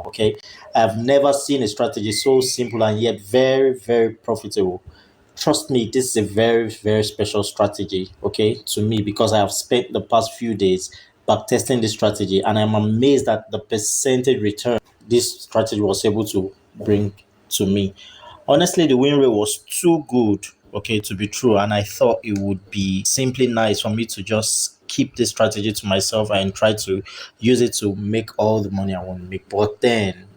Okay, I've never seen a strategy so simple and yet very, very profitable. Trust me, this is a very, very special strategy, okay, to me, because I have spent the past few days back testing this strategy and I'm amazed at the percentage return this strategy was able to bring to me. Honestly, the win rate was too good, okay, to be true, and I thought it would be simply nice for me to just keep this strategy to myself and try to use it to make all the money I want to make. But then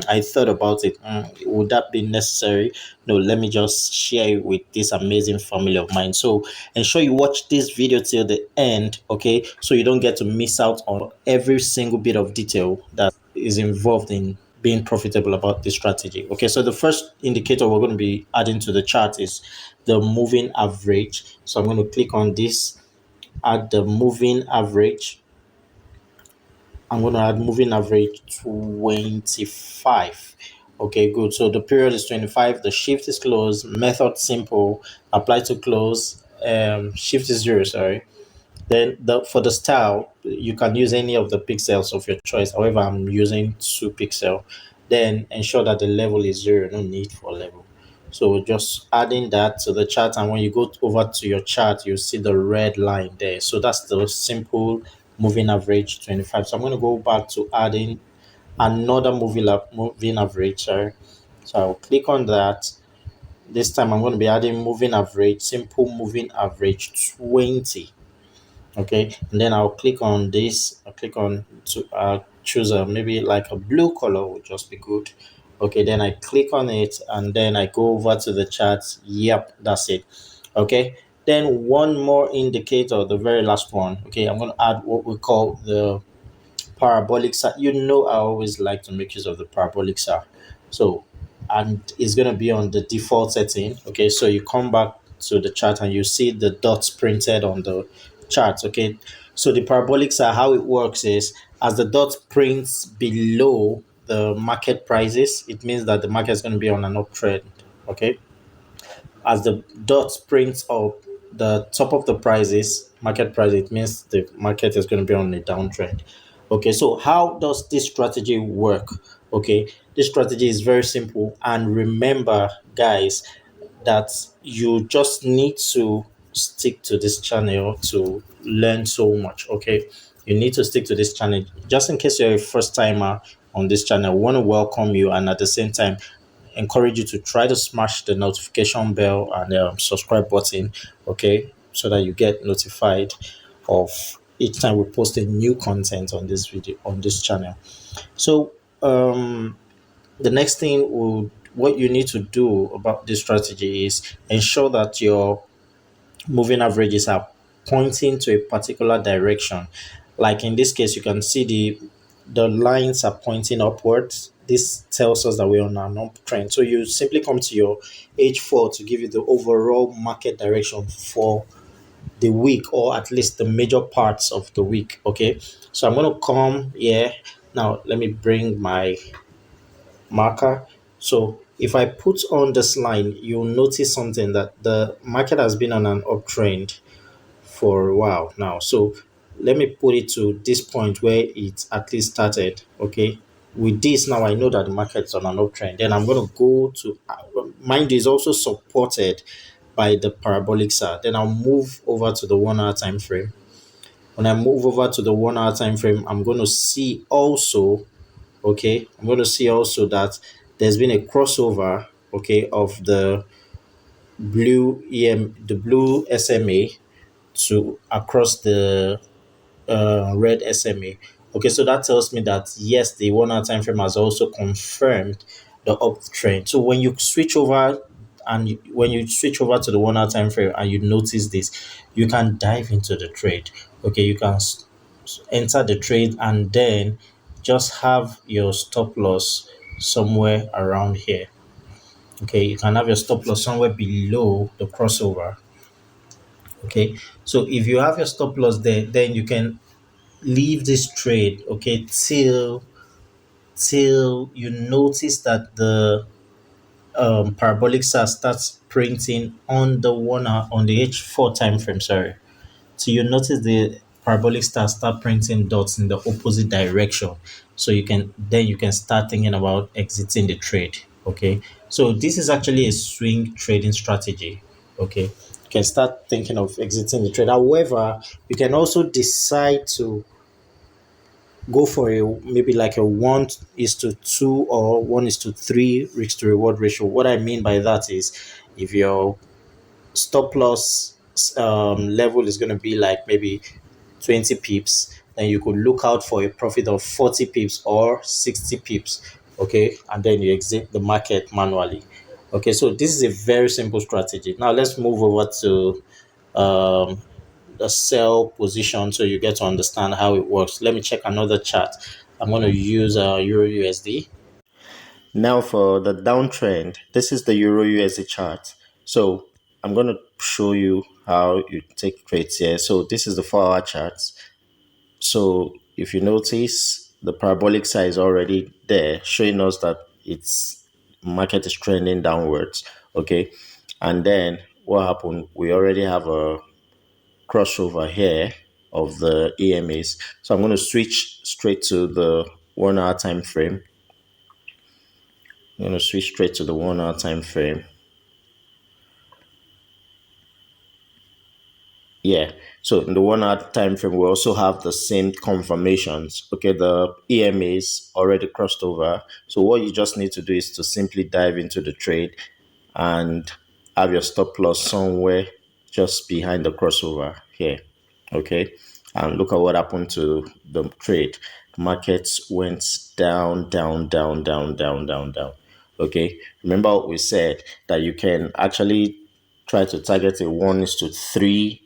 I thought about it. Would that be necessary? No, let me just share it with this amazing family of mine. So ensure you watch this video till the end, okay, so you don't get to miss out on every single bit of detail that is involved in being profitable about this strategy. Okay, so the first indicator we're going to be adding to the chart is the moving average. So I'm going to click on this, add the moving average. I'm going to add moving average 25. Okay, good. So the period is 25. The shift is close. Method simple. Apply to close. Shift is 0. Sorry. Then for the style, you can use any of the pixels of your choice. However, I'm using 2 pixel. Then ensure that the level is 0. No need for level. So just adding that to the chart, and when you go over to your chart, you see the red line there. So that's the simple moving average 25. So I'm going to go back to adding another moving average. Sorry. So I'll click on that. This time I'm going to be adding moving average, simple moving average 20. Okay, and then I'll click on this. I'll click on to choose a maybe like a blue color would just be good. Okay, then I click on it and then I go over to the chart. Yep, that's it. Okay, then one more indicator, the very last one. Okay, I'm going to add what we call the parabolic SAR. You know, I always like to make use of the parabolic SAR. So, and it's going to be on the default setting. Okay, so you come back to the chart and you see the dots printed on the chart. Okay, so the parabolic SAR, how it works is as the dot prints below the market prices, it means that the market is going to be on an uptrend. Okay, as the dot prints up the top of the prices, market price, it means the market is going to be on a downtrend. Okay, so how does this strategy work? Okay, this strategy is very simple. And remember, guys, that you just need to stick to this channel to learn so much. Okay, you need to stick to this channel. Just in case you're a first timer on this channel, I want to welcome you and at the same time encourage you to try to smash the notification bell and subscribe button, okay, so that you get notified of each time we post a new content on this video on this channel. So the next thing what you need to do about this strategy is ensure that your moving averages are pointing to a particular direction. Like in this case, you can see the lines are pointing upwards. This tells us that we're on an uptrend. So you simply come to your H4 to give you the overall market direction for the week, or at least the major parts of the week. Okay, so I'm going to come here now. Let me bring my marker. So if I put on this line, you'll notice something, that the market has been on an uptrend for a while now. So let me put it to this point where it at least started. Okay. With this now, I know that the market's on an uptrend. Then I'm going to go to, mind is also supported by the parabolic SAR. Then I'll move over to the 1 hour time frame. When I move over to the 1 hour time frame, I'm going to see also, okay, I'm going to see also that there's been a crossover, okay, of the the blue SMA to across the red SMA. Okay, so that tells me that yes, the 1 hour time frame has also confirmed the uptrend. So when you switch over when you switch over to the 1 hour time frame and you notice this, you can dive into the trade. Okay, you can enter the trade and then just have your stop loss somewhere around here. Okay, you can have your stop loss somewhere below the crossover. Okay, so if you have your stop loss there, then you can leave this trade, okay, till you notice that the parabolic SAR starts printing on the 1 hour on the H4 time frame. Sorry, so you notice parabolic star start printing dots in the opposite direction. So you can start thinking about exiting the trade. Okay. So this is actually a swing trading strategy. Okay. You can start thinking of exiting the trade. However, you can also decide to go for a maybe like a 1:2 or 1:3 risk to reward ratio. What I mean by that is if your stop loss level is going to be like maybe 20 pips, then you could look out for a profit of 40 pips or 60 pips. Okay. And then you exit the market manually. Okay. So this is a very simple strategy. Now let's move over to um, the sell position so you get to understand how it works. Let me check another chart. I'm going to use Euro USD. Now for the downtrend, this is the Euro USD chart. So I'm going to show you how you take trades here. So this is the 4-hour chart. So if you notice, the parabolic size already there, showing us that its market is trending downwards. Okay, and then what happened? We already have a crossover here of the EMAs. So I'm going to switch straight to the 1 hour time frame. I'm going to switch straight to the 1 hour time frame. Yeah. So in the 1 hour time frame, we also have the same confirmations. Okay, the EMAs already crossed over. So what you just need to do is to simply dive into the trade and have your stop loss somewhere just behind the crossover here. Okay. And look at what happened to the trade. Markets went down, down, down, down, down, down, down. Okay. Remember what we said that you can actually try to target a 1:3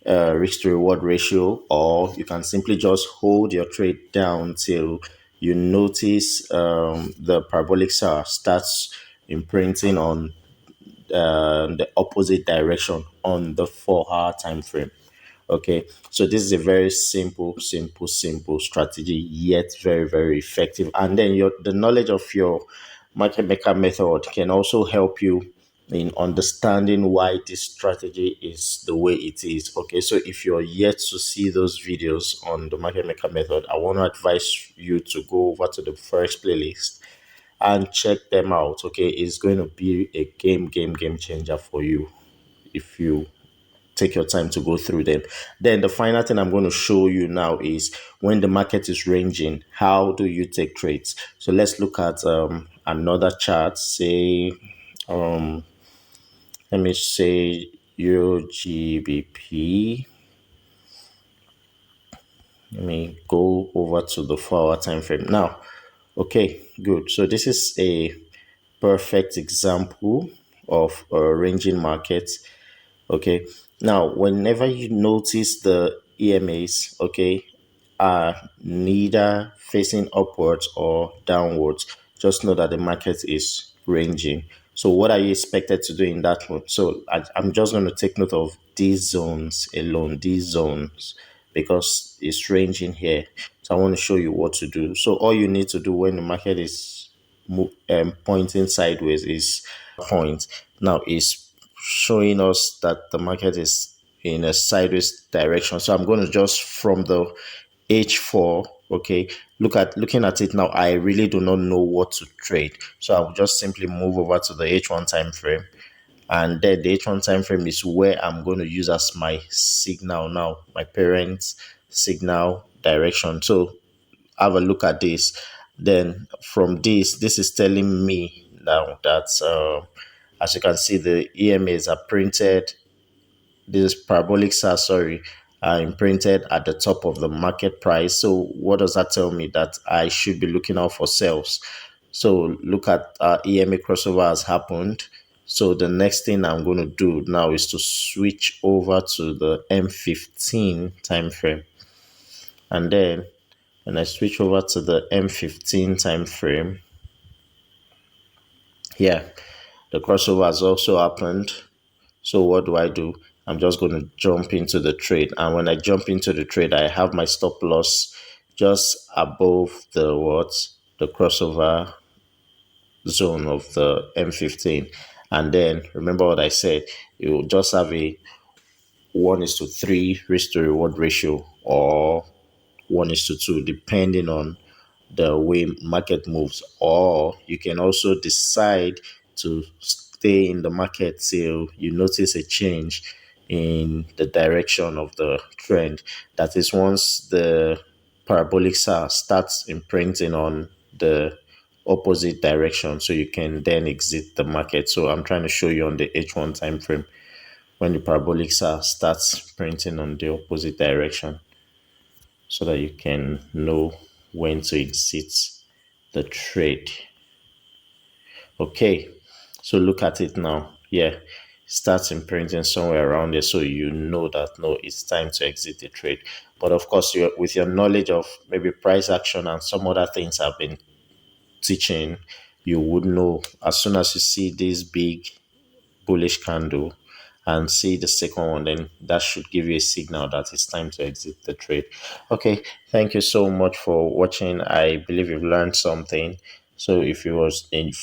risk to reward ratio, or you can simply just hold your trade down till you notice the parabolic star starts imprinting on the opposite direction on the 4 hour time frame. Okay, so this is a very simple strategy, yet very, very effective. And then the knowledge of your market maker method can also help you in understanding why this strategy is the way it is. Okay, so if you're yet to see those videos on the market maker method, I want to advise you to go over to the Forex playlist and check them out. Okay, it's going to be a game changer for you if you take your time to go through them. Then the final thing I'm going to show you now is when the market is ranging, how do you take trades? So let's look at another chart. Say, let me say UGBP. Let me go over to the 4 hour time frame now. Okay, good. So this is a perfect example of a ranging market. Okay. Now, whenever you notice the EMAs, okay, are neither facing upwards or downwards, just know that the market is ranging. So, what are you expected to do in that one? So, I'm just going to take note of these zones alone, these zones, because it's ranging here. So, I want to show you what to do. So, all you need to do when the market is pointing sideways is point. Now, is showing us that the market is in a sideways direction. So I'm going to just from the H4, okay, looking at it now, I really do not know what to trade. So I'll just simply move over to the H1 time frame. And then the H1 time frame is where I'm going to use as my signal now, my parent signal direction. So have a look at this. Then from this is telling me now that as you can see, the EMAs are printed. This parabolic SARS, sorry, are imprinted at the top of the market price. So what does that tell me? That I should be looking out for sales. So look at EMA crossover has happened. So the next thing I'm going to do now is to switch over to the M15 time frame. And then when I switch over to the M15 time frame, yeah, the crossover has also happened. So what do I do? I'm just going to jump into the trade. And when I jump into the trade, I have my stop loss just above the what? The crossover zone of the M15. And then remember what I said, you just have a 1:3 risk to reward ratio. or 1:2, depending on the way market moves. Or you can also decide to stay in the market till you notice a change in the direction of the trend. That is, once the parabolic SAR starts imprinting on the opposite direction, so you can then exit the market. So I'm trying to show you on the H1 time frame when the parabolic SAR starts printing on the opposite direction, so that you can know when to exit the trade. Okay, so look at it now. Yeah, starts imprinting somewhere around there, so you know that no, it's time to exit the trade. But of course, with your knowledge of maybe price action and some other things I've been teaching, you would know as soon as you see this big bullish candle and see the second one, then that should give you a signal that it's time to exit the trade. Okay, thank you so much for watching. I believe you've learned something. So if you was in